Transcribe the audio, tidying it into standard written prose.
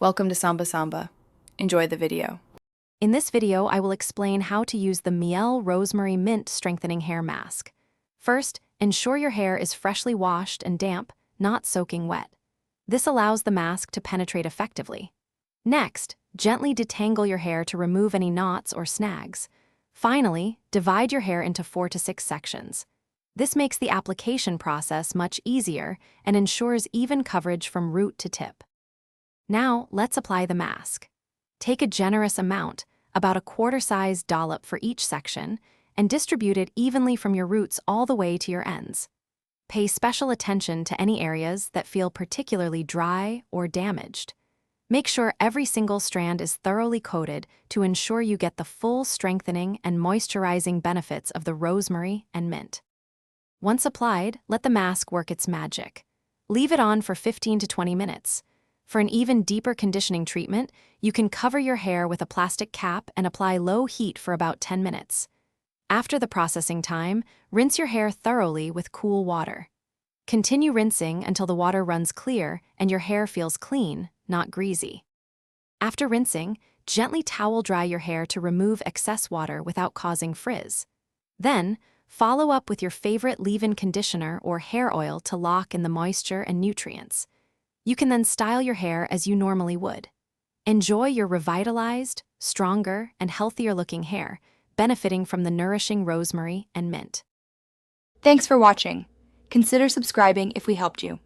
Welcome to Samba Samba. Enjoy the video. In this video, I will explain how to use the Mielle Rosemary Mint Strengthening Hair Mask. First, ensure your hair is freshly washed and damp, not soaking wet. This allows the mask to penetrate effectively. Next, gently detangle your hair to remove any knots or snags. Finally, divide your hair into 4 to 6 sections. This makes the application process much easier and ensures even coverage from root to tip. Now, let's apply the mask. Take a generous amount, about a quarter-sized dollop for each section, and distribute it evenly from your roots all the way to your ends. Pay special attention to any areas that feel particularly dry or damaged. Make sure every single strand is thoroughly coated to ensure you get the full strengthening and moisturizing benefits of the rosemary and mint. Once applied, let the mask work its magic. Leave it on for 15 to 20 minutes. For an even deeper conditioning treatment, you can cover your hair with a plastic cap and apply low heat for about 10 minutes. After the processing time, rinse your hair thoroughly with cool water. Continue rinsing until the water runs clear and your hair feels clean, not greasy. After rinsing, gently towel dry your hair to remove excess water without causing frizz. Then, follow up with your favorite leave-in conditioner or hair oil to lock in the moisture and nutrients. You can then style your hair as you normally would. Enjoy your revitalized, stronger, and healthier-looking hair, benefiting from the nourishing rosemary and mint. Thanks for watching. Consider subscribing if we helped you.